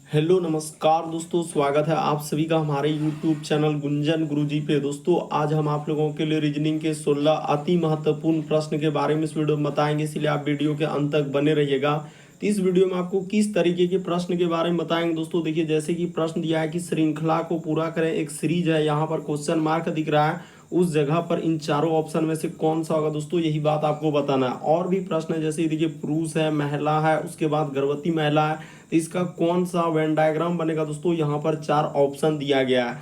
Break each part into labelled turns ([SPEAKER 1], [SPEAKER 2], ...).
[SPEAKER 1] Hello नमस्कार दोस्तों, स्वागत है आप सभी का हमारे यूट्यूब चैनल गुंजन गुरुजी पे। दोस्तों आज हम आप लोगों के लिए रीजनिंग के 16 अति महत्वपूर्ण प्रश्न के बारे में इस वीडियो में बताएंगे, इसलिए आप वीडियो के अंत तक बने रहिएगा। तो इस वीडियो में आपको किस तरीके के प्रश्न के बारे में बताएंगे दोस्तों। देखिए, जैसे कि प्रश्न दिया है कि श्रृंखला को पूरा करें, एक सीरीज है, यहाँ पर क्वेश्चन मार्क दिख रहा है, उस जगह पर इन चारों ऑप्शन में से कौन सा होगा दोस्तों, यही बात आपको बताना है। और भी प्रश्न है, जैसे देखिए पुरुष है, महिला है, उसके बाद गर्भवती महिला है, तो इसका कौन सा वेन डायग्राम बनेगा दोस्तों, यहाँ पर चार ऑप्शन दिया गया है।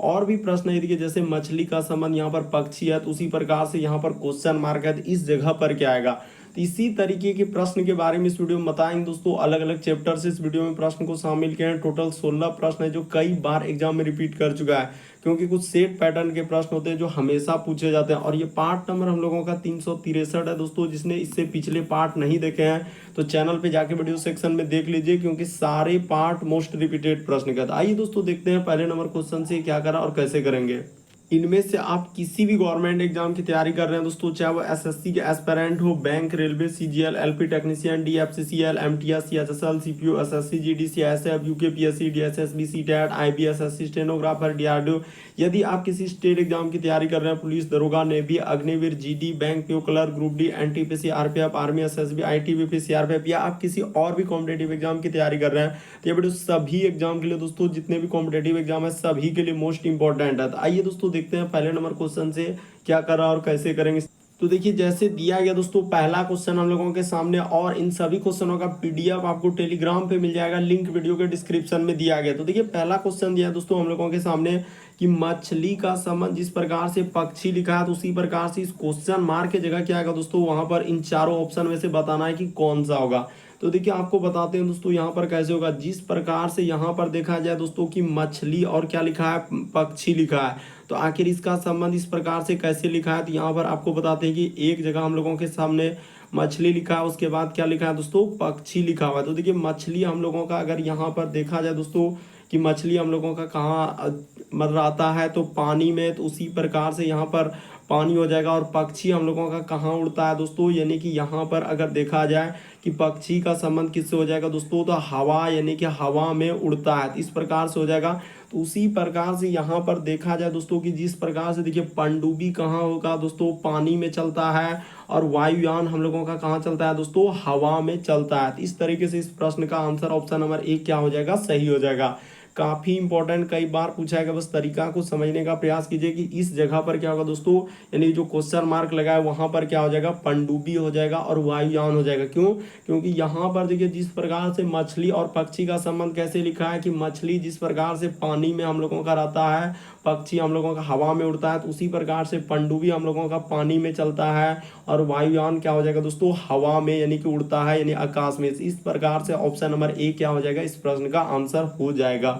[SPEAKER 1] और भी प्रश्न है, देखिए जैसे मछली का संबंध यहाँ पर पक्षी है, तो उसी प्रकार से यहाँ पर क्वेश्चन मार्क है, तो इस जगह पर क्या आएगा। तो इसी तरीके के प्रश्न के बारे में इस वीडियो में बताएंगे दोस्तों। अलग अलग चैप्टर से इस वीडियो में प्रश्न को शामिल किए हैं। टोटल 16 प्रश्न है जो कई बार एग्जाम में रिपीट कर चुका है, क्योंकि कुछ सेट पैटर्न के प्रश्न होते हैं जो हमेशा पूछे जाते हैं। और ये पार्ट नंबर हम लोगों का 363 है दोस्तों। जिसने इससे पिछले पार्ट नहीं देखे हैं तो चैनल पे जाके वीडियो सेक्शन में देख लीजिए, क्योंकि सारे पार्ट मोस्ट रिपीटेड प्रश्न का था। आइए दोस्तों देखते हैं पहले नंबर क्वेश्चन से क्या करा और कैसे करेंगे। इनमें से आप किसी भी गवर्नमेंट एग्जाम की तैयारी कर रहे हैं दोस्तों, चाहे वो एसएससी के एस्पिरेंट हो, bank, railway, CGL, LP technician, DFCCL, MTS, CHSL, CPO, SSC, GD, CSF, UKPSC, DSSB, CTET, IBS, SSC, stenographer, DRDO. यदि आप किसी स्टेट एग्जाम की तैयारी कर रहे हैं, पुलिस, दरोगा, navy, Agniveer, GD, bank PO clerk, group D, NTPC, RPF, army, SSB, ITBP, CRPF, या आप किसी और भी कॉम्पिटेटिव एग्जाम की तैयारी कर रहे हैं, तो ये वीडियो सभी एग्जाम के लिए दोस्तों, जितने भी कॉम्पिटेटिव एग्जाम है सभी के लिए मोस्ट इंपॉर्टेंट है। तो आइए दोस्तों देखते हैं पहले नंबर क्वेश्चन से क्या करा और कैसे करेंगे। तो देखिए, जैसे दिया गया दोस्तों, पहला क्वेश्चन हम लोगों के सामने, और इन सभी क्वेश्चनों का पीडीएफ आपको टेलीग्राम पे मिल जाएगा, लिंक वीडियो के डिस्क्रिप्शन में दिया गया। तो देखिए, पहला क्वेश्चन दिया है दोस्तों हम लोगों के सामने कि मछली का संबंध जिस प्रकार से पक्षी लिखा है, तो उसी प्रकार से इस क्वेश्चन मार्क की जगह क्या आएगा दोस्तों, वहां पर इन चारों ऑप्शन में से बताना है कि कौन सा होगा। तो देखिए, आपको बताते हैं दोस्तों यहाँ पर कैसे होगा। जिस प्रकार से यहाँ पर देखा जाए दोस्तों कि मछली और क्या लिखा है, पक्षी लिखा है, तो आखिर इसका संबंध इस प्रकार से कैसे लिखा है। तो यहाँ पर आपको बताते हैं कि एक जगह हम लोगों के सामने मछली लिखा है, उसके बाद क्या लिखा है दोस्तों, पक्षी लिखा हुआ है। तो देखिए, मछली हम लोगों का अगर यहाँ पर देखा जाए दोस्तों कि मछली हम लोगों का कहाँ मतलब आता है, तो पानी में, तो उसी प्रकार से यहाँ पर पानी हो जाएगा। और पक्षी हम लोगों का कहाँ उड़ता है दोस्तों, यानी कि यहाँ पर अगर देखा जाए कि पक्षी का संबंध किससे हो जाएगा दोस्तों, तो हवा, यानी कि हवा में उड़ता है, तो इस प्रकार से हो जाएगा। तो उसी प्रकार से यहाँ पर देखा जाए दोस्तों कि जिस प्रकार से देखिए पनडुब्बी कहाँ होगा दोस्तों, पानी में चलता है, और वायुयान हम लोगों का कहाँ चलता है दोस्तों, हवा में चलता है। तो इस तरीके से इस प्रश्न का आंसर ऑप्शन नंबर 1 क्या हो जाएगा, सही हो जाएगा। काफी इंपॉर्टेंट, कई बार पूछा जाएगा, बस तरीका को समझने का प्रयास कीजिए कि इस जगह पर क्या होगा दोस्तों, यानी जो क्वेश्चन मार्क लगा है वहां पर क्या हो जाएगा, पनडुब्बी हो जाएगा और वायुयान हो जाएगा। क्यों? क्योंकि यहाँ पर देखिए जिस प्रकार से मछली और पक्षी का संबंध कैसे लिखा है कि मछली जिस प्रकार से पानी में हम लोगों का रहता है, पक्षी हम लोगों का हवा में उड़ता है, तो उसी प्रकार से पनडुब्बी हम लोगों का पानी में चलता है, और वायुयान क्या हो जाएगा दोस्तों, हवा में, यानी कि उड़ता है, यानी आकाश में। इस प्रकार से ऑप्शन नंबर 1 क्या हो जाएगा, इस प्रश्न का आंसर हो जाएगा।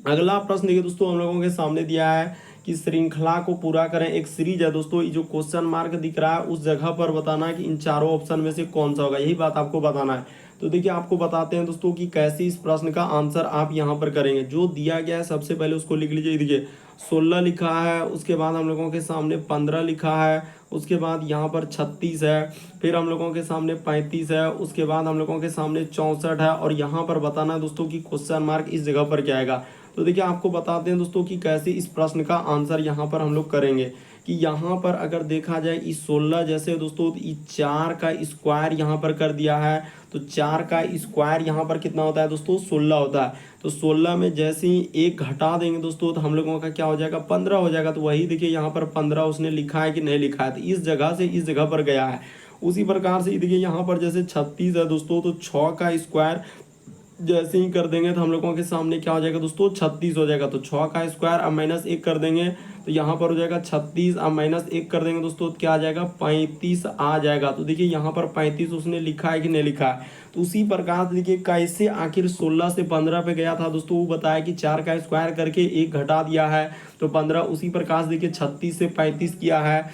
[SPEAKER 1] अगला प्रश्न देखिए दोस्तों, हम लोगों के सामने दिया है कि श्रृंखला को पूरा करें, एक सीरीज है दोस्तों। ये जो क्वेश्चन मार्क दिख रहा है उस जगह पर बताना है कि इन चारों ऑप्शन में से कौन सा होगा, यही बात आपको बताना है। तो देखिए, आपको बताते हैं दोस्तों कि कैसे इस प्रश्न का आंसर आप यहाँ पर करेंगे। जो दिया गया है सबसे पहले उसको लिख लीजिए। देखिए 16 लिखा है, उसके बाद हम लोगों के सामने 15 लिखा है, उसके बाद यहाँ पर 36 है, फिर हम लोगों के सामने 35 है, उसके बाद हम लोगों के सामने 64 है, और यहाँ पर बताना है दोस्तों कि क्वेश्चन मार्क इस जगह पर क्या आएगा। तो देखिए, आपको बताते हैं दोस्तों कि कैसे इस प्रश्न का आंसर यहाँ पर हम लोग करेंगे। कि यहाँ पर अगर देखा जाए इस 16 जैसे दोस्तों, तो इस 4 का स्क्वायर यहाँ पर कर दिया है, तो 4 का स्क्वायर यहाँ पर कितना होता है दोस्तों, 16 होता है। तो 16 में जैसे ही एक घटा देंगे दोस्तों, तो हम लोगों का क्या हो जाएगा, 15 हो जाएगा। तो वही देखिए यहाँ पर 15 उसने लिखा है कि नहीं लिखा है, तो इस जगह से इस जगह पर गया है। उसी प्रकार से देखिए यहाँ पर जैसे 36 है दोस्तों, तो 6 का स्क्वायर जैसे ही कर देंगे तो हम लोगों के सामने क्या हो जाएगा दोस्तों, 36 हो जाएगा। तो 6 का स्क्वायर अब -1 कर देंगे तो यहाँ पर हो जाएगा 36, अब -1 कर देंगे दोस्तों तो क्या आ जाएगा, 35 आ जाएगा। तो देखिए यहाँ पर 35 उसने लिखा है कि नहीं लिखा है। तो उसी प्रकार से देखिए कैसे आखिर 16 से 15 पे गया था दोस्तों, वो बताया कि 4 का स्क्वायर करके 1 घटा दिया है तो 15। उसी प्रकार से देखिए 36 से 35 किया है,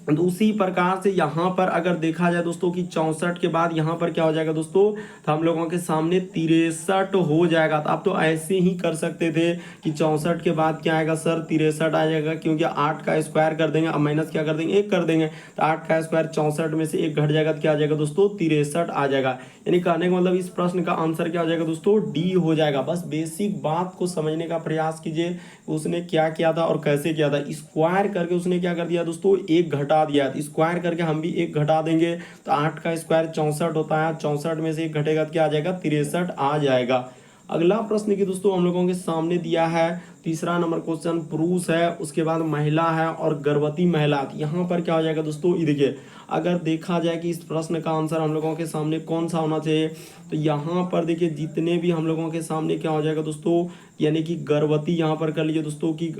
[SPEAKER 1] तो उसी प्रकार से यहाँ पर अगर देखा जाए दोस्तों कि 64 के बाद यहाँ पर क्या हो जाएगा दोस्तों, तो हम लोगों के सामने 63 हो जाएगा। तो आप तो ऐसे ही कर सकते थे कि 64 के बाद क्या आएगा सर, 63 आ जाएगा, क्योंकि 8 का स्क्वायर कर देंगे, अब माइनस क्या कर देंगे, 1 कर देंगे, तो 8 का स्क्वायर 64 में से 1 घट जाएगा, तो क्या आ जाएगा दोस्तों, 63 आ जाएगा। यानी कहने का मतलब इस प्रश्न का आंसर क्या हो जाएगा दोस्तों, डी हो जाएगा। बस बेसिक बात को समझने का प्रयास कीजिए, उसने क्या किया था और कैसे किया था। स्क्वायर करके उसने क्या कर दिया दोस्तों, 1 घटा दिया। स्क्वायर करके हम भी 1 घटा देंगे, तो 8 का स्क्वायर 64 होता है, 64 में से 1 घटेगा तो क्या आ जाएगा, 63 आ जाएगा। अगला प्रश्न की दोस्तों हम लोगों के सामने दिया है, तीसरा नंबर क्वेश्चन, पुरुष है, उसके बाद महिला है और गर्भवती महिला। यहाँ पर क्या हो जाएगा दोस्तों, ये देखिए, अगर देखा जाए कि इस प्रश्न का आंसर हम लोगों के सामने कौन सा होना चाहिए, तो यहाँ पर देखिए जितने भी हम लोगों के सामने क्या हो जाएगा दोस्तों, यानी कि गर्भवती, यहाँ पर कर लीजिए दोस्तों कि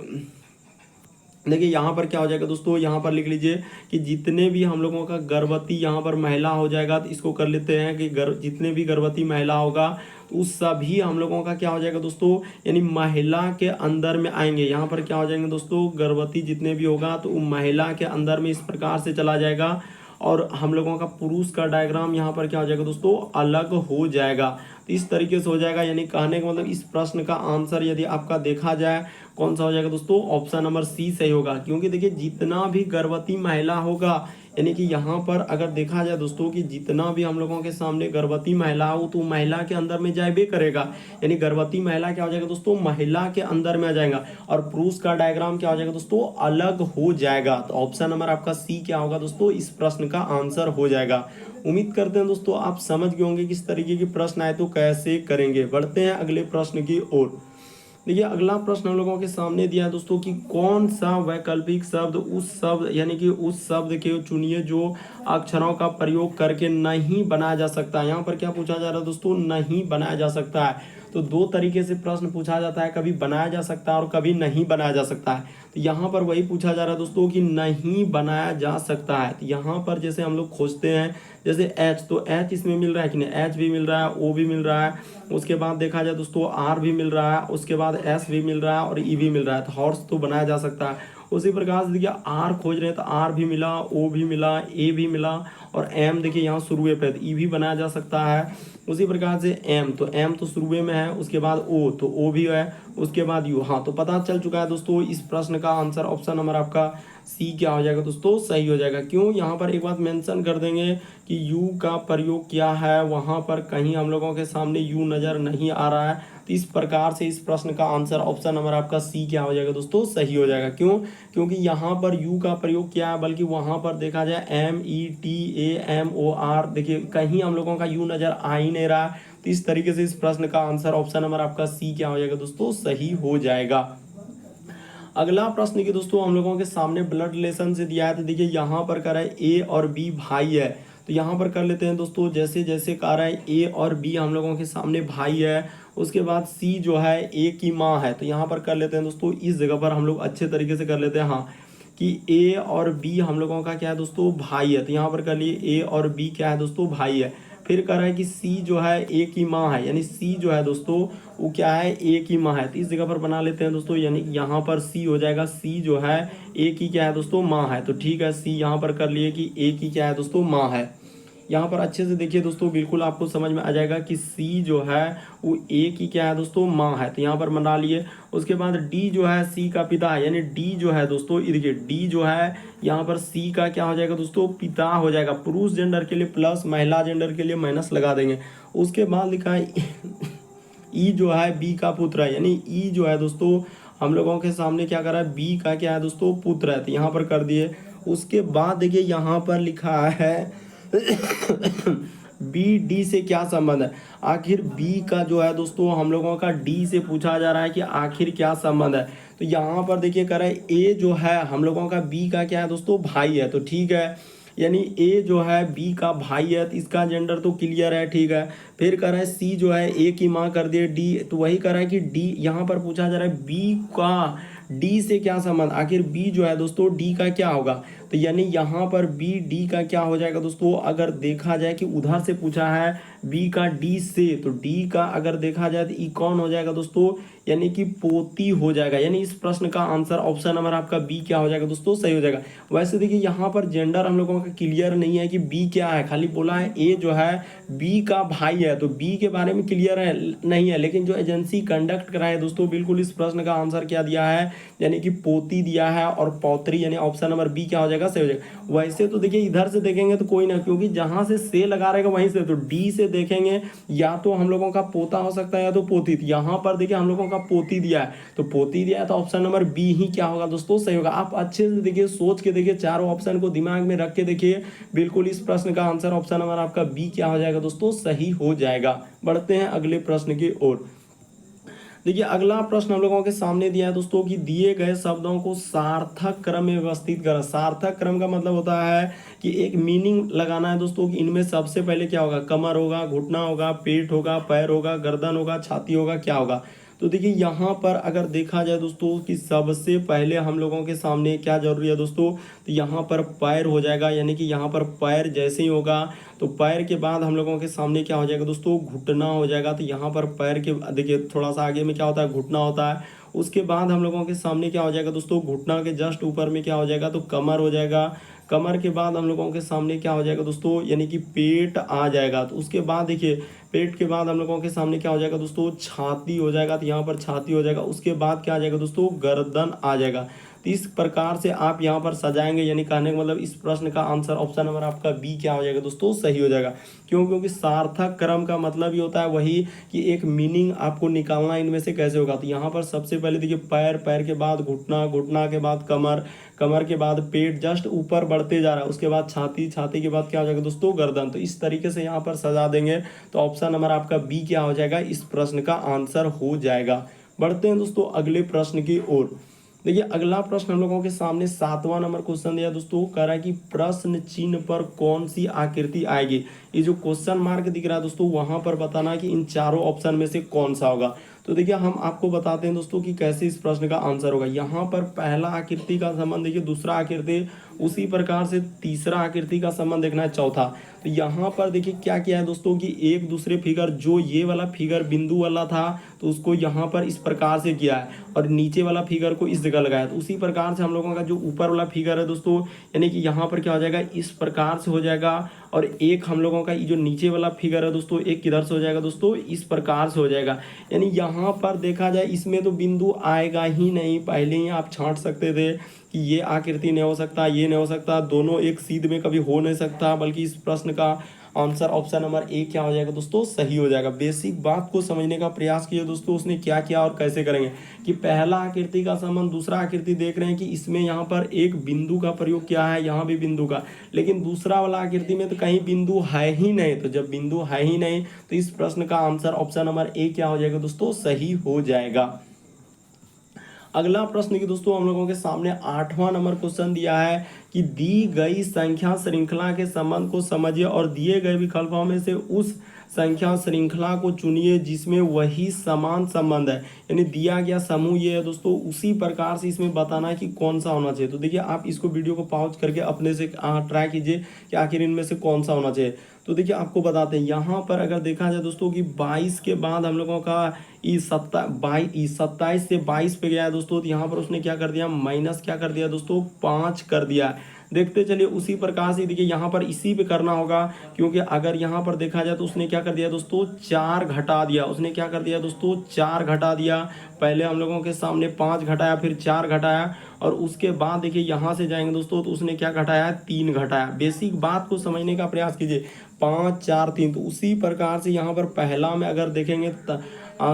[SPEAKER 1] देखिए यहाँ पर क्या हो जाएगा दोस्तों, यहाँ पर लिख लीजिए कि जितने भी हम लोगों का गर्भवती यहाँ पर महिला हो जाएगा, तो इसको कर लेते हैं कि जितने भी गर्भवती महिला होगा तो उस सभी हम लोगों का क्या हो जाएगा दोस्तों, यानी महिला के अंदर में आएंगे। यहाँ पर क्या हो जाएंगे दोस्तों, गर्भवती जितने भी होगा तो वो महिला के अंदर में इस प्रकार से चला जाएगा, और हम लोगों का पुरुष का डायग्राम यहाँ पर क्या हो जाएगा दोस्तों, अलग हो जाएगा। तो इस तरीके से हो जाएगा। यानी कहने का मतलब इस प्रश्न का आंसर यदि आपका देखा जाए कौन सा हो जाएगा दोस्तों, ऑप्शन नंबर सी सही होगा। क्योंकि देखिए जितना भी गर्भवती महिला होगा, यानी कि यहाँ पर अगर देखा जाए दोस्तों कि जितना भी हम लोगों के सामने गर्भवती महिला हो तो महिला के अंदर में जाए करेगा। यानी गर्भवती महिला क्या हो जाएगा दोस्तों, महिला के अंदर में आ जाएगा, और पुरुष का डायग्राम क्या हो जाएगा दोस्तों, अलग हो जाएगा। तो ऑप्शन नंबर आपका सी क्या होगा दोस्तों, इस प्रश्न का आंसर हो जाएगा। उम्मीद करते हैं दोस्तों आप समझ गए होंगे किस तरीके के प्रश्न आए तो कैसे करेंगे। बढ़ते हैं अगले प्रश्न की ओर। देखिए अगला प्रश्न हम लोगों के सामने दिया है दोस्तों कि कौन सा वैकल्पिक शब्द उस शब्द, यानी कि उस शब्द के चुनिए जो अक्षरों का प्रयोग करके नहीं बनाया जा सकता है। यहाँ पर क्या पूछा जा रहा है दोस्तों, नहीं बनाया जा सकता है। तो दो तरीके से प्रश्न पूछा जाता है, कभी बनाया जा सकता है और कभी नहीं बनाया जा सकता है। तो यहाँ पर वही पूछा जा रहा है दोस्तों कि नहीं बनाया जा सकता है। तो यहाँ पर जैसे हम लोग खोजते हैं, जैसे एच, तो एच इसमें मिल रहा है कि नहीं, एच भी मिल रहा है, ओ भी मिल रहा है, उसके बाद देखा जाए दोस्तों आर भी मिल रहा है, उसके बाद एस भी मिल रहा है और ई भी मिल रहा है। तो हॉर्स तो बनाया जा सकता है। उसी प्रकार से देखिए आर खोज रहे हैं तो आर भी मिला, ओ भी मिला, ए भी मिला, और एम देखिए यहाँ शुरुए पे, तो ई भी बनाया जा सकता है। उसी प्रकार से एम, तो एम तो शुरुए में है, उसके बाद ओ, तो ओ भी है, उसके बाद यू। हाँ, तो पता चल चुका है दोस्तों इस प्रश्न का आंसर ऑप्शन नंबर आपका सी क्या हो जाएगा दोस्तों, सही हो जाएगा। क्यों, यहाँ पर एक बात मेंशन कर देंगे कि यू का प्रयोग क्या है, वहाँ पर कहीं हम लोगों के सामने यू नज़र नहीं आ रहा है। तो इस प्रकार से इस प्रश्न का आंसर ऑप्शन नंबर आपका सी क्या हो जाएगा दोस्तों, सही हो जाएगा। क्यों, क्योंकि यहाँ पर यू का प्रयोग किया है, बल्कि वहाँ पर देखा जाए METAMOR, देखिए कहीं हम लोगों का यू नज़र आ ही नहीं रहा। तो इस तरीके से इस प्रश्न का आंसर ऑप्शन नंबर आपका सी क्या हो जाएगा दोस्तों, सही हो जाएगा। अगला प्रश्न की दोस्तों हम लोगों के सामने ब्लड रिलेशन से दिया है। तो देखिए यहाँ पर कह रहा है ए और बी भाई है, तो यहाँ पर कर लेते हैं दोस्तों, जैसे जैसे कह रहा है ए और बी हम लोगों के सामने भाई है, उसके बाद सी जो है ए की माँ है। तो यहाँ पर कर लेते हैं दोस्तों, इस जगह पर हम लोग अच्छे तरीके से कर लेते हैं, हाँ, कि ए और बी हम लोगों का क्या है दोस्तों, भाई है। तो यहाँ पर कर लिए ए और बी क्या है दोस्तों, भाई है। फिर कह रहा है कि सी जो है ए की माँ है, यानी सी जो है दोस्तों वो क्या है, ए की माँ है। तो इस जगह पर बना लेते हैं दोस्तों, यानी यहाँ पर सी हो जाएगा, सी जो है ए की क्या है दोस्तों, माँ है। तो ठीक है, सी यहाँ पर कर लिए कि ए की क्या है दोस्तों, माँ है। यहाँ पर अच्छे से देखिए दोस्तों, बिल्कुल आपको समझ में आ जाएगा कि सी जो है वो ए की क्या है दोस्तों, माँ है। तो यहाँ पर बना लिए। उसके बाद डी जो है सी का पिता है, यानी डी जो है दोस्तों, ये देखिए डी जो है यहाँ पर सी का क्या हो जाएगा दोस्तों, पिता हो जाएगा। पुरुष जेंडर के लिए प्लस, महिला जेंडर के लिए माइनस लगा देंगे। उसके बाद लिखा है ई जो है बी का पुत्र है, यानी ई जो है दोस्तों हम लोगों के सामने क्या कर रहा है, बी का क्या है दोस्तों, पुत्र है। तो यहाँ पर कर दिए। उसके बाद देखिए यहाँ पर लिखा है बी डी से क्या संबंध है। आखिर बी का जो है दोस्तों हम लोगों का डी से पूछा जा रहा है कि आखिर क्या संबंध है। तो यहाँ पर देखिए कह रहा है ए जो है हम लोगों का बी का क्या है दोस्तों, भाई है। तो ठीक है, यानी ए जो है बी का भाई है, तो इसका जेंडर तो क्लियर है, ठीक है। फिर कह रहा है सी जो है ए की माँ कर दिए, डी, तो वही कह रहा है कि डी, यहाँ पर पूछा जा रहा है बी का डी से क्या संबंध, आखिर बी जो है दोस्तों डी का क्या होगा। तो यानी यहाँ पर बी डी का क्या हो जाएगा दोस्तों, अगर देखा जाए कि उधर से पूछा है बी का डी से, तो डी का अगर देखा जाए तो ई कौन हो जाएगा दोस्तों, यानी कि पोती हो जाएगा। यानी इस प्रश्न का आंसर ऑप्शन नंबर आपका बी क्या हो जाएगा दोस्तों, सही हो जाएगा। वैसे देखिए यहाँ पर जेंडर हम लोगों का क्लियर नहीं है कि बी क्या है, खाली बोला है ए जो है बी का भाई है, तो बी के बारे में क्लियर है नहीं है। लेकिन जो एजेंसी कंडक्ट कराए दोस्तों, बिल्कुल इस प्रश्न का आंसर क्या दिया है, यानी कि पोती दिया है और पौत्री, यानी ऑप्शन नंबर बी क्या हो जाएगा, सही हो जाएगा। वैसे तो देखिए इधर से देखेंगे तो कोई ना, क्योंकि जहां से लगा रहेगा वहीं से, तो डी से देखेंगे या तो हम लोगों का पोता हो सकता है या तो पोती। यहाँ पर देखिए हम लोगों का पोती दिया है, तो पोती दिया है तो ऑप्शन नंबर बी ही क्या होगा दोस्तों, सही होगा। आप अच्छे से देखिए, सोच के देखिए, चारों ऑप्शन को दिमाग में रख के देखिए, बिल्कुल इस प्रश्न का आंसर ऑप्शन नंबर आपका बी क्या हो जाएगा दोस्तों, सही हो जाएगा। बढ़ते हैं अगले प्रश्न की ओर। देखिए अगला प्रश्न हम लोगों के सामने दिया है दोस्तों कि दिए गए शब्दों को सार्थक क्रम में व्यवस्थित करें। सार्थक क्रम का मतलब होता है कि एक मीनिंग लगाना है दोस्तों कि इनमें सबसे पहले क्या होगा, कमर होगा, घुटना होगा, पेट होगा, पैर होगा, गर्दन होगा, छाती होगा, क्या होगा। तो देखिए यहाँ पर अगर देखा जाए दोस्तों कि सबसे पहले हम लोगों के सामने क्या जरूरी है दोस्तों, तो यहाँ पर पैर हो जाएगा। यानी कि यहाँ पर पैर जैसे ही होगा तो पैर के बाद हम लोगों के सामने क्या हो जाएगा दोस्तों, घुटना हो जाएगा। तो यहाँ पर पैर के देखिए थोड़ा सा आगे में क्या होता है, घुटना होता है। उसके बाद हम लोगों के सामने क्या हो जाएगा दोस्तों, घुटना के जस्ट ऊपर में क्या हो जाएगा, तो कमर हो जाएगा। कमर के बाद हम लोगों के सामने क्या हो जाएगा दोस्तों, यानी कि पेट आ जाएगा। तो उसके बाद देखिए पेट के बाद हम लोगों के सामने क्या हो जाएगा दोस्तों, छाती हो जाएगा। तो यहाँ पर छाती हो जाएगा। उसके बाद क्या आ जाएगा दोस्तों, गर्दन आ जाएगा। तो इस प्रकार से आप यहाँ पर सजाएंगे, यानी कहने का मतलब इस प्रश्न का आंसर ऑप्शन नंबर आपका बी क्या हो जाएगा दोस्तों, सही हो जाएगा। क्यों, क्योंकि सार्थक क्रम का मतलब ही होता है वही कि एक मीनिंग आपको निकालना इनमें से कैसे होगा। तो यहाँ पर सबसे पहले देखिए पैर, पैर के बाद घुटना, घुटना के बाद कमर, कमर के बाद पेट जस्ट ऊपर बढ़ते जा रहा है। उसके बाद छाती, छाती के बाद क्या हो जाएगा दोस्तों, गर्दन। तो इस तरीके से यहाँ पर सजा देंगे तो ऑप्शन नंबर आपका बी क्या हो जाएगा, इस प्रश्न का आंसर हो जाएगा। बढ़ते हैं दोस्तों अगले प्रश्न की ओर। देखिए अगला प्रश्न हम लोगों के सामने 7वां नंबर क्वेश्चन दिया दोस्तों, कह रहा है कि प्रश्न चिन्ह पर कौन सी आकृति आएगी। ये जो क्वेश्चन मार्क दिख रहा है दोस्तों, वहां पर बताना कि इन चारों ऑप्शन में से कौन सा होगा। तो देखिए हम आपको बताते हैं दोस्तों कि कैसे इस प्रश्न का आंसर होगा। यहाँ पर पहला आकृति का संबंध देखिए, दूसरा आकृति, उसी प्रकार से तीसरा आकृति का संबंध देखना है, चौथा। तो यहाँ पर देखिए क्या किया है दोस्तों कि एक दूसरे फिगर, जो ये वाला फिगर बिंदु वाला था तो उसको यहाँ पर इस प्रकार से किया है, और नीचे वाला फिगर को इस जगह लगाया। तो उसी प्रकार से हम लोगों का जो ऊपर वाला फिगर है दोस्तों, यानी कि यहाँ पर क्या हो जाएगा, इस प्रकार से हो जाएगा। और एक हम लोगों का ये जो नीचे वाला फिगर है दोस्तों, एक किधर से हो जाएगा दोस्तों, इस प्रकार से हो जाएगा। यानी यहाँ पर देखा जाए इसमें तो बिंदु आएगा ही नहीं, पहले ही आप छांट सकते थे कि ये आकृति नहीं हो सकता, ये नहीं हो सकता, दोनों एक सीध में कभी हो नहीं सकता, बल्कि इस प्रश्न का आंसर ऑप्शन नंबर ए क्या हो जाएगा दोस्तों, सही हो जाएगा। बेसिक बात को समझने का प्रयास कीजिए दोस्तों, उसने क्या किया और कैसे करेंगे। कि पहला आकृति का संबंध, दूसरा आकृति देख रहे हैं कि इसमें यहाँ पर एक बिंदु का प्रयोग किया है, यहाँ भी बिंदु का, लेकिन दूसरा वाला आकृति में तो कहीं बिंदु है ही नहीं। तो जब बिंदु है ही नहीं तो इस प्रश्न का आंसर ऑप्शन नंबर ए क्या हो जाएगा दोस्तों, सही हो जाएगा। अगला प्रश्न की दोस्तों हम लोगों के सामने 8वां नंबर क्वेश्चन दिया है कि दी गई संख्या श्रृंखला के संबंध को समझिए और दिए गए विकल्पों में से उस संख्या श्रृंखला को चुनिए जिसमें वही समान संबंध है। यानी दिया गया समूह ये है दोस्तों, उसी प्रकार से इसमें बताना है कि कौन सा होना चाहिए। तो देखिए आप इसको वीडियो को पॉज करके अपने से ट्राई कीजिए कि आखिर इनमें से कौन सा होना चाहिए। तो देखिए आपको बताते हैं, यहाँ पर अगर देखा जाए दोस्तों कि 22 के बाद हम लोगों का ई 27 से 22 पे गया है दोस्तों, तो यहाँ पर उसने क्या कर दिया, माइनस क्या कर दिया दोस्तों, 5 कर दिया। देखते चलिए उसी प्रकार से देखिए यहाँ पर इसी पे करना होगा, क्योंकि अगर यहाँ पर देखा जाए तो उसने क्या कर दिया दोस्तों, 4 घटा दिया। उसने क्या कर दिया दोस्तों, 4 घटा दिया। पहले हम लोगों के सामने 5 घटाया, फिर 4 घटाया, और उसके बाद देखिए यहाँ से जाएंगे दोस्तों तो उसने क्या घटाया, 3 घटाया। बेसिक बात को समझने का प्रयास कीजिए, 5 4 3। तो उसी प्रकार से यहाँ पर पहला में अगर देखेंगे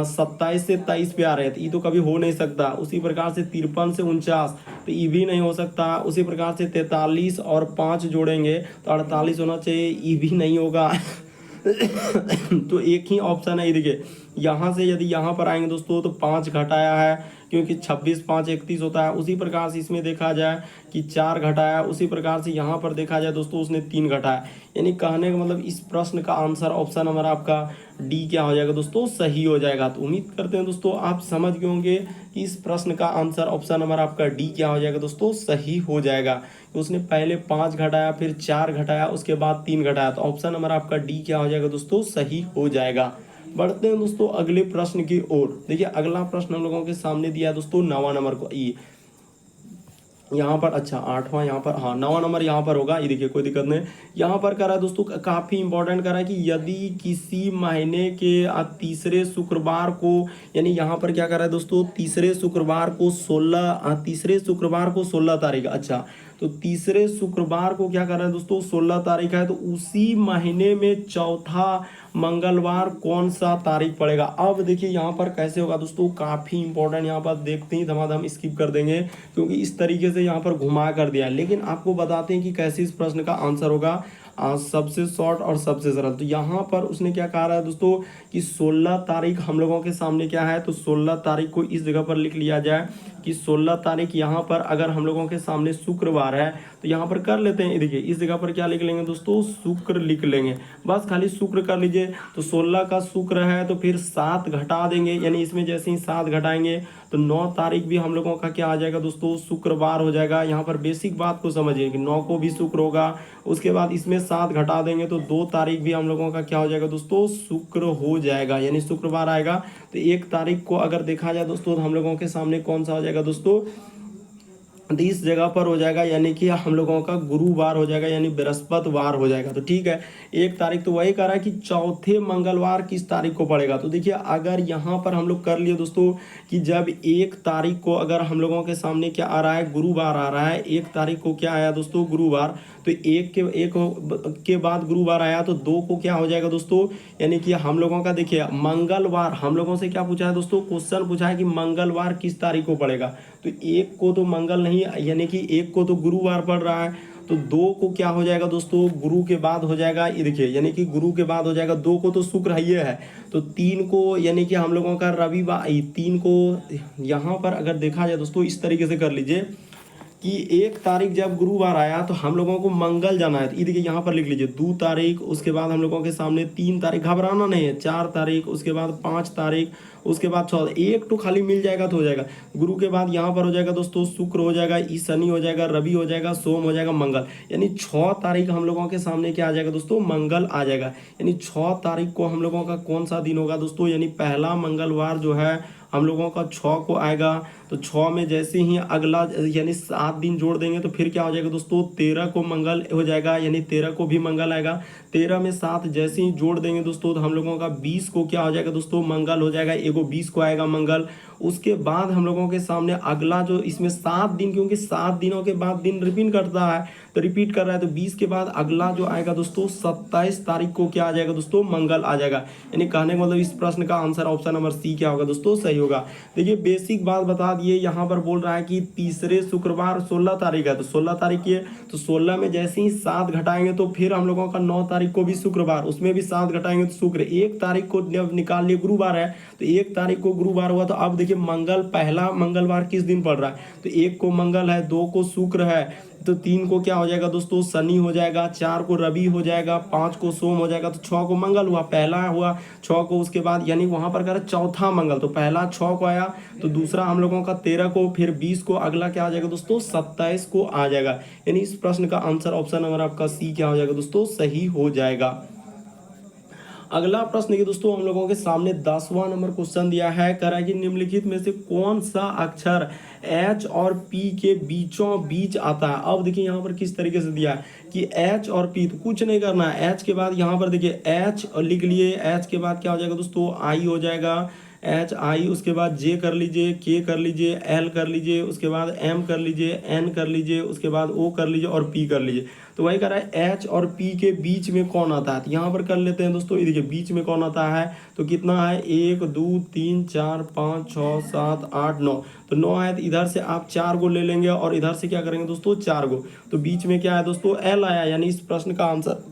[SPEAKER 1] 27 से 23 पे आ रहे हैं, तो ये तो कभी हो नहीं सकता। उसी प्रकार से 53 से 49, तो ये भी नहीं हो सकता। उसी प्रकार से 43 और 5 जोड़ेंगे तो 48 होना चाहिए, ये भी नहीं होगा। तो एक ही ऑप्शन है, ये देखिए यहाँ से यदि यहाँ पर आएंगे दोस्तों तो 5 घटाया है, क्योंकि 26 5 31 होता है। उसी प्रकार से इसमें देखा जाए कि 4 घटाया, उसी प्रकार से यहाँ पर देखा जाए दोस्तों उसने 3 घटाया। यानी कहने का मतलब इस प्रश्न का आंसर ऑप्शन नंबर आपका डी क्या हो जाएगा दोस्तों, सही हो जाएगा। तो उम्मीद करते हैं दोस्तों आप समझ गए होंगे कि इस प्रश्न का आंसर ऑप्शन नंबर आपका डी क्या हो जाएगा दोस्तों, सही हो जाएगा। तो उसने पहले 5 घटाया, फिर 4 घटाया, उसके बाद 3 घटाया, तो ऑप्शन नंबर आपका डी क्या हो जाएगा दोस्तों, सही हो जाएगा। बढ़ते हैं दोस्तों अगले प्रश्न की ओर। देखिए अगला प्रश्न हम लोगों के सामने दिया है दोस्तों 9वां नंबर को, ये यहाँ पर, अच्छा 8वां यहाँ पर, हाँ 9वां नंबर यहाँ पर होगा। ये देखिए कोई दिक्कत नहीं। यहाँ पर करा है दोस्तों, काफी इंपॉर्टेंट करा है कि यदि किसी महीने के तीसरे शुक्रवार को, यानी यहाँ पर क्या करा है दोस्तों, तीसरे शुक्रवार को 16 तारीख, अच्छा तो तीसरे शुक्रवार को क्या कर रहा है दोस्तों, 16 तारीख है, तो उसी महीने में चौथा मंगलवार कौन सा तारीख पड़ेगा। अब देखिए यहाँ पर कैसे होगा दोस्तों, काफी इंपॉर्टेंट, यहाँ पर देखते ही धमाधम स्किप कर देंगे क्योंकि इस तरीके से यहाँ पर घुमा कर दिया है। लेकिन आपको बताते हैं कि कैसे इस प्रश्न का आंसर होगा, सबसे शॉर्ट और सबसे सरल। तो यहाँ पर उसने क्या कहा है दोस्तों कि 16 तारीख हम लोगों के सामने क्या है, तो 16 तारीख को इस जगह पर लिख लिया जाए कि 16 तारीख यहाँ पर अगर हम लोगों के सामने शुक्रवार है तो यहाँ पर कर लेते हैं। देखिए इस जगह पर क्या लिख लेंगे दोस्तों, शुक्र लिख लेंगे, बस खाली शुक्र कर लीजिए। तो 16 का शुक्र है तो फिर 7 घटा देंगे, यानी इसमें जैसे ही 7 घटाएंगे तो 9 तारीख भी हम लोगों का क्या आ जाएगा दोस्तों, शुक्रवार हो जाएगा। यहाँ पर बेसिक बात को समझिए कि 9 को भी शुक्र होगा, उसके बाद इसमें 7 घटा देंगे तो 2 तारीख भी हम लोगों का क्या हो जाएगा दोस्तों, शुक्र हो जाएगा, यानी शुक्रवार आएगा। तो 1 तारीख को अगर देखा जाए दोस्तों तो हम लोगों के सामने कौन सा हो जाएगा दोस्तों, 30 जगह पर हो जाएगा, यानी कि हम लोगों का गुरुवार हो जाएगा, यानी बृहस्पतिवार हो जाएगा। तो ठीक है, 1 तारीख तो वही कह रहा है कि चौथे मंगलवार किस तारीख को पड़ेगा। तो देखिए अगर यहाँ पर हम लोग कर लिए दोस्तों कि जब 1 तारीख को अगर हम लोगों के सामने क्या आ रहा है, गुरुवार आ रहा है, 1 तारीख को क्या आया दोस्तों, गुरुवार, तो एक के बाद गुरुवार आया तो 2 को क्या हो जाएगा दोस्तों, यानी कि हम लोगों का देखिए मंगलवार, हम लोगों से क्या पूछा है दोस्तों, क्वेश्चन पूछा है कि मंगलवार किस तारीख को पड़ेगा। तो 1 को तो मंगल नहीं, यानी कि 1 को तो गुरुवार पड़ रहा है, तो 2 को क्या हो जाएगा दोस्तों, गुरु के बाद हो जाएगा, ये देखिए यानी कि गुरु के बाद हो जाएगा, 2 को तो शुक्र है ये है, तो 3 को यानी कि हम लोगों का रविवार, 3 को यहाँ पर अगर देखा जाए दोस्तों इस तरीके से कर लीजिए कि 1 तारीख जब गुरुवार आया तो हम लोगों को मंगल जाना है। तो ये देखिए यहाँ पर लिख लीजिए 2 तारीख, उसके बाद हम लोगों के सामने 3 तारीख, घबराना नहीं है, 4 तारीख, उसके बाद 5 तारीख, उसके बाद 6, 1 तो खाली मिल जाएगा तो हो जाएगा। गुरु के बाद यहाँ पर हो जाएगा दोस्तों शुक्र हो जाएगा, ई शनि हो जाएगा, रवि हो जाएगा, सोम हो जाएगा, मंगल, यानी 6 तारीख हम लोगों के सामने क्या आ जाएगा दोस्तों, मंगल आ जाएगा। यानी 6 तारीख को हम लोगों का कौन सा दिन होगा दोस्तों, यानी पहला मंगलवार जो है हम लोगों का 6 को आएगा। तो 6 में जैसे ही अगला यानी 7 दिन जोड़ देंगे तो फिर क्या हो जाएगा दोस्तों, 13 को मंगल हो जाएगा, यानी 13 को भी मंगल आएगा। 13 में 7 जैसे ही जोड़ देंगे दोस्तों तो हम लोगों का 20 को क्या हो जाएगा दोस्तों, मंगल हो जाएगा, एगो 20 को आएगा मंगल। उसके बाद हम लोगों के सामने अगला जो इसमें 7 दिन, क्योंकि 7 दिनों के बाद दिन रिपीट करता है तो रिपीट कर रहा है, तो 20 के बाद अगला जो आएगा दोस्तों 27 तारीख को क्या आ जाएगा दोस्तों, मंगल आ जाएगा। यानी कहने का मतलब इस प्रश्न का आंसर ऑप्शन नंबर सी क्या होगा दोस्तों, सही होगा। देखिए बेसिक बात बता दिए, यहाँ पर बोल रहा है कि तीसरे शुक्रवार 16 तारीख है, तो 16 तारीख की है, तो 16 में जैसे ही 7 घटाएंगे तो फिर हम लोगों का 9 तारीख को भी शुक्रवार, उसमें भी 7 घटाएंगे तो शुक्र। 1 तारीख को जब निकाल लिए गुरुवार है, तो 1 तारीख को गुरुवार हुआ, तो अब देखिए मंगल, पहला मंगलवार किस दिन पड़ रहा है, तो 1 को मंगल है, 2 को शुक्र है, तो 3 को क्या हो जाएगा दोस्तों, शनि हो जाएगा, 4 को रवि हो जाएगा, 5 को सोम हो जाएगा, तो 6 को मंगल हुआ, पहला हुआ 6 को, उसके बाद यानी वहां पर कह चौथा मंगल, तो पहला 6 को आया, तो दूसरा हम लोगों का 13 को, फिर 20 को, अगला क्या आ जाएगा दोस्तों, 27 को आ जाएगा। यानी इस प्रश्न का आंसर ऑप्शन नंबर आपका सी क्या हो जाएगा दोस्तों, सही हो जाएगा। अगला प्रश्न ये दोस्तों हम लोगों के सामने 10वां नंबर क्वेश्चन दिया है, कह रहा है कि निम्नलिखित में से कौन सा अक्षर H और P के बीचों बीच आता है। अब देखिए यहाँ पर किस तरीके से दिया है कि H और P, तो कुछ नहीं करना है, H के बाद यहाँ पर देखिए H लिख लिए, H के बाद क्या हो जाएगा दोस्तों, I हो जाएगा, एच आई, उसके बाद जे कर लीजिए, के कर लीजिए, एल कर लीजिए, उसके बाद एम कर लीजिए, एन कर लीजिए, उसके बाद ओ कर लीजिए और पी कर लीजिए। तो वही कर रहा है एच और पी के बीच में कौन आता है, तो यहाँ पर कर लेते हैं दोस्तों। ये देखिए बीच में कौन आता है, तो कितना है 1 2 3 4 5 6 7 8 9, तो 9 है, तो इधर से आप 4 गो ले लेंगे और इधर से क्या करेंगे दोस्तों 4 गो, तो बीच में क्या है दोस्तों एल आया। यानी इस प्रश्न का आंसर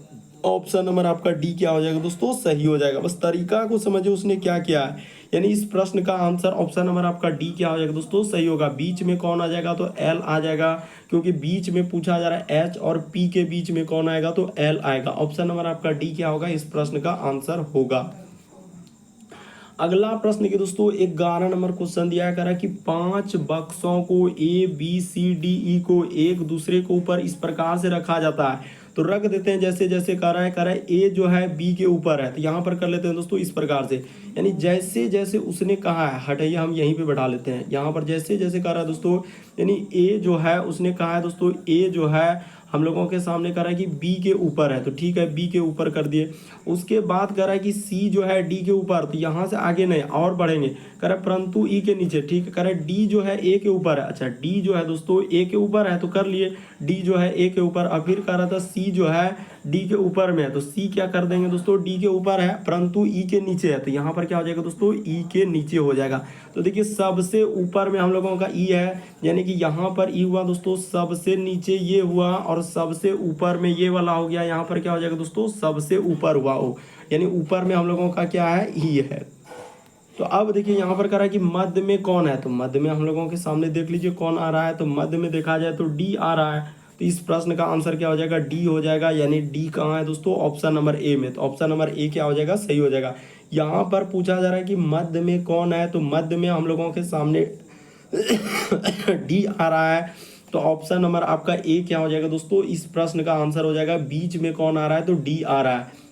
[SPEAKER 1] ऑप्शन नंबर आपका डी क्या हो जाएगा दोस्तों, सही हो जाएगा। बस तरीका को समझिए उसने क्या किया है, यानी इस प्रश्न का आंसर ऑप्शन नंबर आपका डी क्या हो जाएगा दोस्तों, सही होगा। बीच में कौन आ जाएगा, तो एल आ जाएगा, क्योंकि बीच में पूछा जा रहा है एच और पी के बीच में कौन आएगा, तो एल आएगा। ऑप्शन नंबर आपका डी क्या होगा, इस प्रश्न का आंसर होगा। अगला प्रश्न के दोस्तों 11 नंबर क्वेश्चन दिया करा कि 5 बक्सों को A B C D E को एक दूसरे के ऊपर इस प्रकार से रखा जाता है, तो रख देते हैं जैसे जैसे कह रहा है ए जो है बी के ऊपर है, तो यहाँ पर कर लेते हैं दोस्तों इस प्रकार से, यानी जैसे जैसे उसने कहा है, हटाइए हम यहीं पे बैठा लेते हैं, यहाँ पर जैसे जैसे कह रहा है दोस्तों, यानी ए जो है उसने कहा है दोस्तों, ए जो है हम लोगों के सामने कह रहा है कि बी के ऊपर है, तो ठीक है बी के ऊपर कर दिए। उसके बाद कह रहा है कि सी जो है डी के ऊपर, तो यहाँ से आगे नहीं और बढ़ेंगे, कह रहा है परंतु ई के नीचे, ठीक है, कह रहा है डी जो है ए के ऊपर है, अच्छा डी जो है दोस्तों ए के ऊपर है तो कर लिए, डी जो है ए के ऊपर। अब फिर कह रहा था सी जो है डी के ऊपर में है, तो सी क्या कर देंगे दोस्तों, डी के ऊपर है परंतु ई के नीचे है, तो यहाँ पर क्या हो जाएगा दोस्तों, ई के नीचे हो जाएगा। तो देखिए सबसे ऊपर में हम लोगों का ई है, यानी कि यहाँ पर ई हुआ दोस्तों, सबसे नीचे ये हुआ और सबसे ऊपर में ये वाला हो गया, यहाँ पर क्या हो जाएगा दोस्तों, सबसे ऊपर हुआ हो, यानी ऊपर में हम लोगों का क्या है, ई है। तो अब देखिए यहाँ पर कह रहा है कि मध्य में कौन है, तो मध्य में हम लोगों के सामने देख लीजिए कौन आ रहा है, तो मध्य में देखा जाए तो डी आ रहा है, तो इस प्रश्न का आंसर क्या हो जाएगा, डी हो जाएगा, यानी डी कहाँ है दोस्तों, ऑप्शन नंबर ए में, तो ऑप्शन नंबर ए क्या हो जाएगा, सही हो जाएगा। यहाँ पर पूछा जा रहा है कि मध्य में कौन है, तो मध्य में हम लोगों के सामने डी आ रहा है, तो ऑप्शन नंबर आपका ए क्या हो जाएगा दोस्तों, इस प्रश्न का आंसर हो जाएगा, बीच में कौन आ रहा है, तो डी आ रहा है।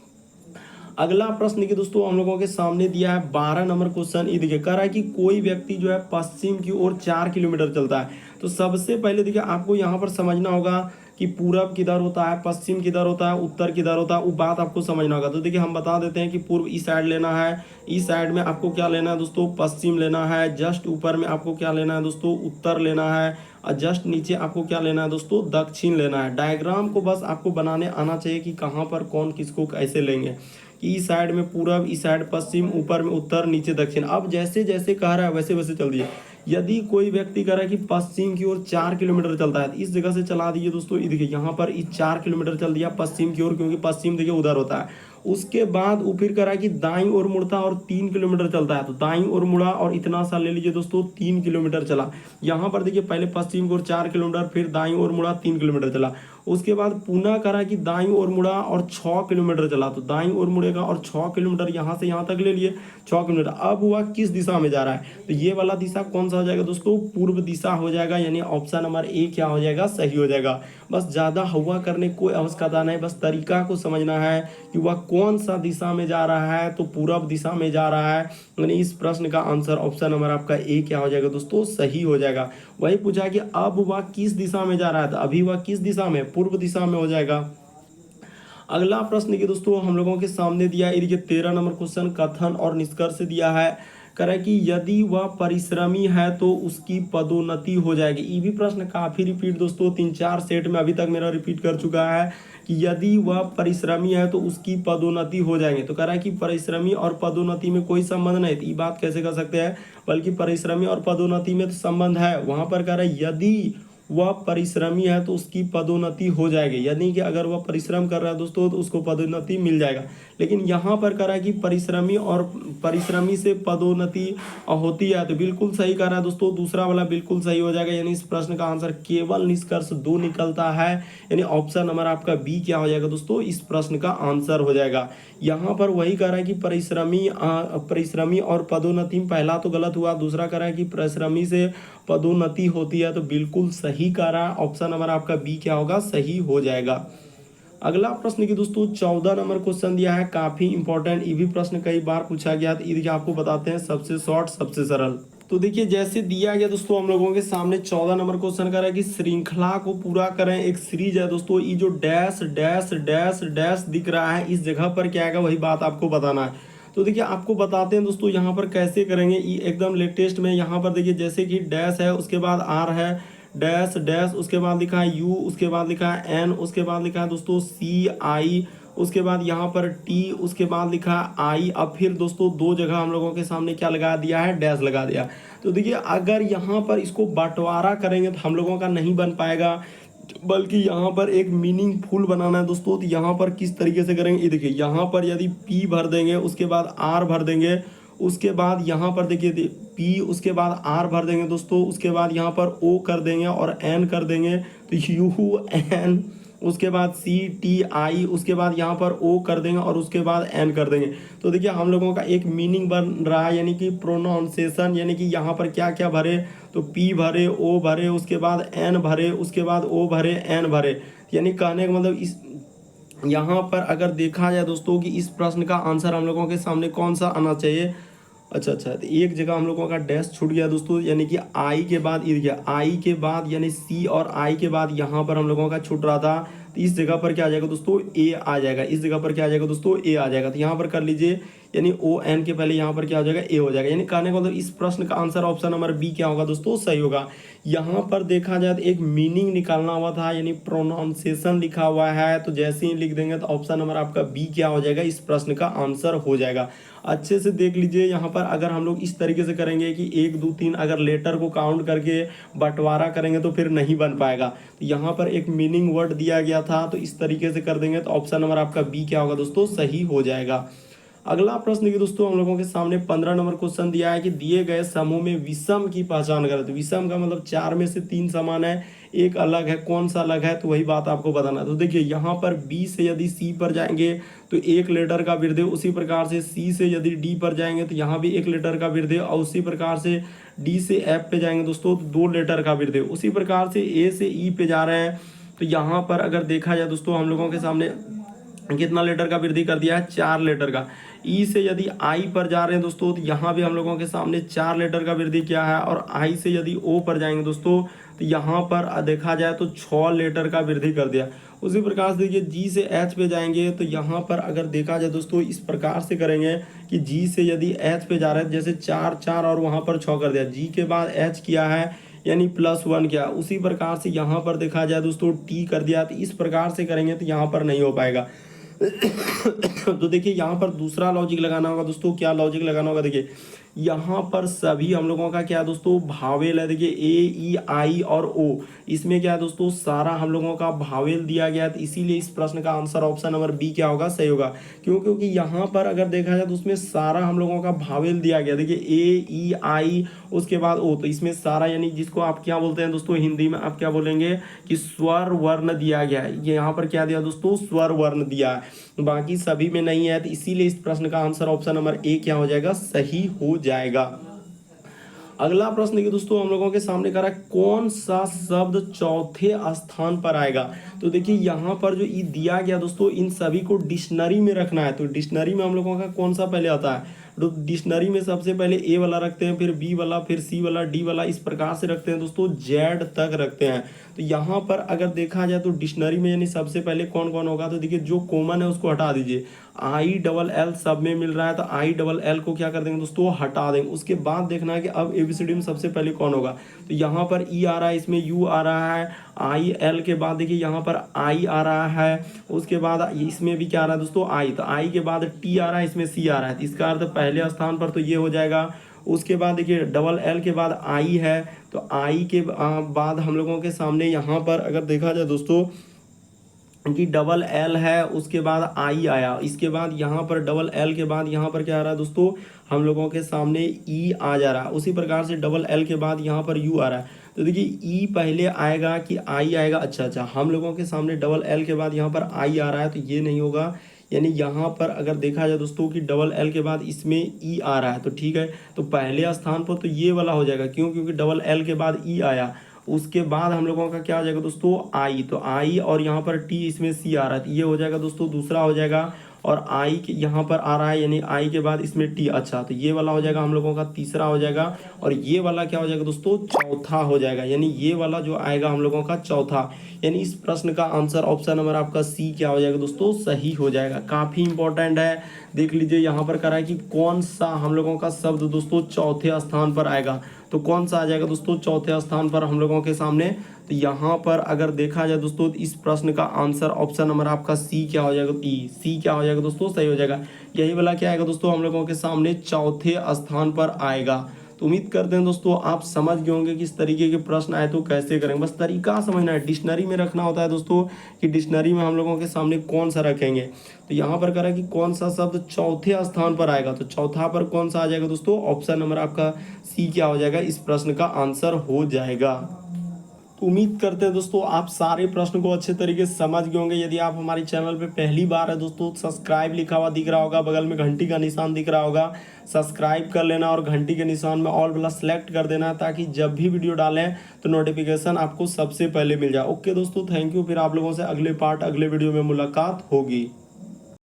[SPEAKER 1] अगला प्रश्न देखिए दोस्तों हम लोगों के सामने दिया है 12 नंबर क्वेश्चन, ये देखिए कह रहा है कि कोई व्यक्ति जो है पश्चिम की ओर 4 किलोमीटर चलता है, तो सबसे पहले देखिए आपको यहाँ पर समझना होगा कि पूरब किधर होता है, पश्चिम किधर होता है, उत्तर किधर होता है, वो बात आपको समझना होगा। तो देखिए हम बता देते हैं कि पूर्व इस साइड लेना है, इस साइड में आपको क्या लेना है दोस्तों, पश्चिम लेना है, जस्ट ऊपर में आपको क्या लेना है दोस्तों, उत्तर लेना है, और जस्ट नीचे आपको क्या लेना है दोस्तों, दक्षिण लेना है। डायग्राम को बस आपको बनाने आना चाहिए कि कहाँ पर कौन किसको कैसे लेंगे, कि इस साइड में पूरब, इस साइड पश्चिम, ऊपर में उत्तर, नीचे दक्षिण। अब जैसे जैसे कह रहा है वैसे वैसे चल दिए। यदि कोई व्यक्ति कह रहा है कि पश्चिम की ओर 4 किलोमीटर चलता है, तो इस जगह से चला दीजिए दोस्तों, ये देखिए यहाँ पर इस 4 किलोमीटर चल दिया पश्चिम की ओर, क्योंकि पश्चिम देखिए उधर होता है। उसके बाद वो फिर कह रहा है कि दाईं ओर मुड़ता और 3 किलोमीटर चलता है, तो दाईं ओर मुड़ा और इतना सा ले लीजिए दोस्तों, 3 किलोमीटर चला। यहाँ पर देखिए पहले पश्चिम की ओर 4 किलोमीटर, फिर दाईं ओर मुड़ा 3 किलोमीटर चला। उसके बाद पुनः करा कि दाईं ओर मुड़ा और 6 किलोमीटर चला, तो दाईं ओर मुड़ेगा और 6 किलोमीटर यहाँ से यहाँ तक ले लिए 6 किलोमीटर। अब हुआ किस दिशा में जा रहा है, तो ये वाला दिशा कौन सा हो जाएगा दोस्तों, पूर्व दिशा हो जाएगा, यानी ऑप्शन नंबर ए क्या हो जाएगा, सही हो जाएगा। बस ज़्यादा हुआ करने की कोई आवश्यकता नहीं, बस तरीका को समझना है कि वह कौन सा दिशा में जा रहा है, तो पूर्व दिशा में जा रहा है, यानी इस प्रश्न का आंसर ऑप्शन नंबर आपका ए क्या हो जाएगा दोस्तों, सही हो जाएगा। वही पूछा कि अब वह किस दिशा में जा रहा है, तो अभी वह किस दिशा में, पूर्व दिशा में हो जाएगा। अगला प्रश्न के दोस्तों हम लोगों के सामने दिया है, 13 नंबर क्वेश्चन, कथन और निष्कर्ष दिया है। कह रहा है कि यदि वह परिश्रमी है तो उसकी पदोन्नति हो जाएगी। ये भी प्रश्न काफी रिपीट दोस्तों 3-4 सेट में अभी तक मेरा रिपीट कर चुका है कि यदि वह परिश्रमी है तो उसकी पदोन्नति हो जाएंगे। तो कह रहा है कि परिश्रमी और पदोन्नति में कोई संबंध नहीं, तो ये बात कैसे कर सकते हैं, बल्कि परिश्रमी और पदोन्नति में तो संबंध है। वहां पर कह रहा है यदि वह परिश्रमी है तो उसकी पदोन्नति हो जाएगी, यानी कि अगर वह परिश्रम कर रहा है दोस्तों तो उसको पदोन्नति मिल जाएगा। लेकिन यहाँ पर कह रहा है कि परिश्रमी और परिश्रमी से पदोन्नति होती है, तो बिल्कुल सही कर रहा है दोस्तों, दूसरा वाला बिल्कुल सही हो जाएगा, यानी इस प्रश्न का आंसर केवल निष्कर्ष 2 निकलता है, यानी ऑप्शन नंबर आपका बी क्या हो जाएगा दोस्तों, इस प्रश्न का आंसर हो जाएगा। यहाँ पर वही कह रहा है कि परिश्रमी और पदोन्नति में पहला तो गलत हुआ, दूसरा कह रहा है कि परिश्रमी से पदोन्नति होती है, तो बिल्कुल सही कह रहा है, ऑप्शन नंबर आपका बी क्या होगा, सही हो जाएगा। अगला प्रश्न की दोस्तों 14 नंबर क्वेश्चन दिया है, काफी इंपॉर्टेंट, ये भी प्रश्न कई बार पूछा गया, तो ये आपको बताते हैं सबसे शॉर्ट सबसे सरल। तो देखिए जैसे दिया गया दोस्तों हम लोगों के सामने 14 नंबर क्वेश्चन कर रहा है कि श्रृंखला को पूरा करें, एक सीरीज है दोस्तों, ये जो डैश डैश डैश डैश दिख रहा है इस जगह पर क्या आएगा वही बात आपको बताना है। तो देखिए आपको बताते हैं दोस्तों यहाँ पर कैसे करेंगे, ये एकदम लेटेस्ट में। यहाँ पर देखिए जैसे कि डैश है, उसके बाद आर है, डैश डैश, उसके बाद लिखा है यू, उसके बाद लिखा है एन, उसके बाद लिखा है दोस्तों सी आई, उसके बाद यहाँ पर टी, उसके बाद लिखा है आई। अब फिर दोस्तों 2 जगह हम लोगों के सामने क्या लगा दिया है, डैश लगा दिया। तो देखिए अगर यहाँ पर इसको बंटवारा करेंगे तो हम लोगों का नहीं बन पाएगा, बल्कि यहाँ पर एक मीनिंगफुल बनाना है दोस्तों। तो यहाँ पर किस तरीके से करेंगे, ये देखिए यहाँ पर यदि P भर देंगे, उसके बाद R भर देंगे, उसके बाद यहाँ पर देखिए P, उसके बाद R भर देंगे दोस्तों, उसके बाद यहाँ पर O कर देंगे और N कर देंगे, तो UN, उसके बाद CTI, उसके बाद यहाँ पर O कर देंगे और उसके बाद N कर देंगे। तो देखिए हम लोगों का एक मीनिंग बन रहा है, यानी कि प्रोनाउंसिएशन, यानी कि यहाँ पर क्या क्या भरे, तो P भरे, O भरे, उसके बाद N भरे, उसके बाद O भरे, N भरे, यानी कहने का मतलब इस यहाँ पर अगर देखा जाए दोस्तों कि इस प्रश्न का आंसर हम लोगों के सामने कौन सा आना चाहिए। अच्छा, तो एक जगह हम लोगों का डैश छूट गया दोस्तों, यानी कि आई के बाद ये देखिए आई के बाद यानी सी और आई के बाद यहाँ पर हम लोगों का छूट रहा था, तो इस जगह पर क्या आ जाएगा दोस्तों, ए आ जाएगा। इस जगह पर क्या आ जाएगा दोस्तों, ए आ जाएगा। तो यहाँ पर कर लीजिए, यानी ओ एन के पहले यहाँ पर क्या हो जाएगा, ए हो जाएगा। यानी कहने का मतलब इस प्रश्न का आंसर ऑप्शन नंबर बी क्या होगा दोस्तों, सही होगा। यहाँ पर देखा जाए तो एक मीनिंग निकालना हुआ था, यानी प्रोनाउंसिएशन लिखा हुआ है, तो जैसे ही लिख देंगे तो ऑप्शन नंबर आपका बी क्या हो जाएगा, इस प्रश्न का आंसर हो जाएगा। अच्छे से देख लीजिए, यहाँ पर अगर हम लोग इस तरीके से करेंगे कि 1 2 3 अगर लेटर को काउंट करके बंटवारा करेंगे तो फिर नहीं बन पाएगा। तो यहाँ पर एक मीनिंग वर्ड दिया गया था, तो इस तरीके से कर देंगे तो ऑप्शन नंबर आपका बी क्या होगा दोस्तों, सही हो जाएगा। अगला प्रश्न की दोस्तों हम लोगों के सामने 15 नंबर क्वेश्चन दिया है कि दिए गए समूह में विषम की पहचान करें। तो विषम का मतलब 4 में से 3 समान है, एक अलग है, कौन सा अलग है, तो वही बात आपको बताना है। तो देखिए यहाँ पर बी से यदि सी पर जाएंगे तो एक लेटर का विरदेय, उसी प्रकार से सी से यदि डी पर जाएंगे तो यहाँ भी एक लेटर का विरदेय, और उसी प्रकार से डी से एफ पे जाएंगे दोस्तों तो 2 लेटर का विरदेय। उसी प्रकार से ए से ई पे जा रहे हैं तो यहाँ पर अगर देखा जाए दोस्तों हम लोगों के सामने कितना लेटर का वृद्धि कर दिया है, 4 लेटर का। ई से यदि आई पर जा रहे हैं दोस्तों तो यहाँ भी हम लोगों के सामने 4 लेटर का वृद्धि किया है, और आई से यदि ओ पर जाएंगे दोस्तों तो यहाँ पर देखा जाए तो 6 लेटर का वृद्धि कर दिया। उसी प्रकार से देखिए जी से एच पे जाएंगे तो यहाँ पर अगर देखा जाए दोस्तों इस प्रकार से करेंगे कि जी से यदि एच पे जा रहे हैं, जैसे 4 4 और वहाँ पर 6 कर दिया, जी के बाद एच किया है यानी +1 किया। उसी प्रकार से यहाँ पर देखा जाए दोस्तों टी कर दिया, तो इस प्रकार से करेंगे तो यहाँ पर नहीं हो पाएगा। तो देखिए यहाँ पर दूसरा लॉजिक लगाना होगा दोस्तों। क्या लॉजिक लगाना होगा, देखिए यहाँ पर सभी हम लोगों का क्या है दोस्तों, भावेल है। देखिए ए ई आई और ओ, इसमें क्या है दोस्तों, सारा हम लोगों का भावेल दिया गया है, तो इसीलिए इस प्रश्न का आंसर ऑप्शन नंबर बी क्या होगा, सही होगा। क्यों, क्योंकि यहाँ पर अगर देखा जाए तो उसमें सारा हम लोगों का भावेल दिया गया। देखिए ए ई आई उसके बाद ओ, तो इसमें सारा यानी जिसको आप क्या बोलते हैं दोस्तों, हिंदी में आप क्या बोलेंगे कि स्वर वर्ण दिया गया है। ये यहाँ पर क्या दिया दोस्तों, स्वर वर्ण दिया है, बाकी सभी में नहीं है, तो इसीलिए इस प्रश्न का आंसर ऑप्शन नंबर ए क्या हो जाएगा, सही हो जाएगा। अगला प्रश्न देखिए दोस्तों हम लोगों के सामने करा है, कौन सा शब्द चौथे स्थान पर आएगा। तो देखिए यहाँ पर जो ये दिया गया दोस्तों, इन सभी को डिक्शनरी में रखना है। तो डिक्शनरी में हम लोगों का कौन सा पहले आता है, तो डिक्शनरी में सबसे पहले ए वाला रखते हैं, फिर बी वाला, फिर सी वाला, डी वाला, इस प्रकार से रखते हैं दोस्तों, जेड तक रखते हैं। तो यहाँ पर अगर देखा जाए तो डिक्शनरी में यानी सबसे पहले कौन कौन होगा, तो देखिए जो कॉमन है उसको हटा दीजिए। आई डबल एल सब में मिल रहा है, तो आई डबल एल को क्या कर देंगे दोस्तों, हटा देंगे। उसके बाद देखना है कि अब एबीसीडी में सबसे पहले कौन होगा, तो यहाँ पर ई आ रहा है, इसमें यू आ रहा है, आई एल के बाद देखिए यहाँ पर आई आ रहा है, उसके बाद इसमें भी क्या आ रहा है दोस्तों, आई, तो आई के बाद टी आ रहा है, इसमें सी आ रहा है, तो इसका अर्थ पहले स्थान पर तो ये हो जाएगा। उसके बाद देखिए डबल एल के बाद आई है, तो आई के बाद हम लोगों के सामने यहाँ पर अगर देखा जाए दोस्तों कि डबल एल है, उसके बाद आई आया, इसके बाद यहाँ पर डबल एल के बाद यहाँ पर क्या आ रहा है दोस्तों, हम लोगों के सामने ई आ जा रहा है। उसी प्रकार से डबल एल के बाद यहाँ पर यू आ रहा है, तो देखिए ई पहले आएगा कि आई आएगा। अच्छा, हम लोगों के सामने डबल एल के बाद यहाँ पर आई आ रहा है, तो ये नहीं होगा। यानी यहाँ पर अगर देखा जाए दोस्तों कि डबल एल के बाद इसमें ई आ रहा है, तो ठीक है, तो पहले स्थान पर तो ये वाला हो जाएगा। क्यों, क्योंकि डबल एल के बाद ई आया, उसके बाद हम लोगों का क्या हो जाएगा दोस्तों, आई, तो आई और यहाँ पर टी, इसमें सी आ रहा है, तो ये हो जाएगा दोस्तों, दूसरा हो जाएगा। और आई के यहाँ पर आ रहा है, यानी आई के बाद इसमें टी, अच्छा, तो ये वाला हो जाएगा हम लोगों का तीसरा हो जाएगा। और ये वाला क्या हो जाएगा दोस्तों, चौथा हो जाएगा, यानी ये वाला जो आएगा हम लोगों का चौथा। यानी इस प्रश्न का आंसर ऑप्शन नंबर आपका सी क्या हो जाएगा दोस्तों, सही हो जाएगा। काफ़ी इंपॉर्टेंट है, देख लीजिए यहाँ पर करा है कि कौन सा हम लोगों का शब्द दोस्तों चौथे स्थान पर आएगा, तो कौन सा आ जाएगा दोस्तों चौथे स्थान पर हम लोगों के सामने। तो यहाँ पर अगर देखा जाए दोस्तों तो इस प्रश्न का आंसर ऑप्शन नंबर आपका सी क्या हो जाएगा, ई, सी क्या हो जाएगा दोस्तों, सही हो जाएगा। यही वाला क्या आएगा दोस्तों, हम लोगों के सामने चौथे स्थान पर आएगा। तो उम्मीद करते हैं दोस्तों आप समझ गए होंगे कि इस तरीके के प्रश्न आए तो कैसे करेंगे। बस तरीका समझना है, डिक्शनरी में रखना होता है दोस्तों कि डिक्शनरी में हम लोगों के सामने कौन सा रखेंगे। तो यहाँ पर करा कि कौन सा शब्द चौथे स्थान पर आएगा, तो चौथा पर कौन सा आ जाएगा दोस्तों, ऑप्शन नंबर आपका सी क्या हो जाएगा, इस प्रश्न का आंसर हो जाएगा। उम्मीद करते हैं दोस्तों आप सारे प्रश्न को अच्छे तरीके से समझ गए होंगे। यदि आप हमारे चैनल पे पहली बार है दोस्तों, सब्सक्राइब लिखा हुआ दिख रहा होगा, बगल में घंटी का निशान दिख रहा होगा, सब्सक्राइब कर लेना और घंटी के निशान में ऑल वाला सेलेक्ट कर देना, ताकि जब भी वीडियो डालें तो नोटिफिकेशन आपको सबसे पहले मिल जाए। ओके दोस्तों, थैंक यू। फिर आप लोगों से अगले वीडियो में मुलाकात होगी।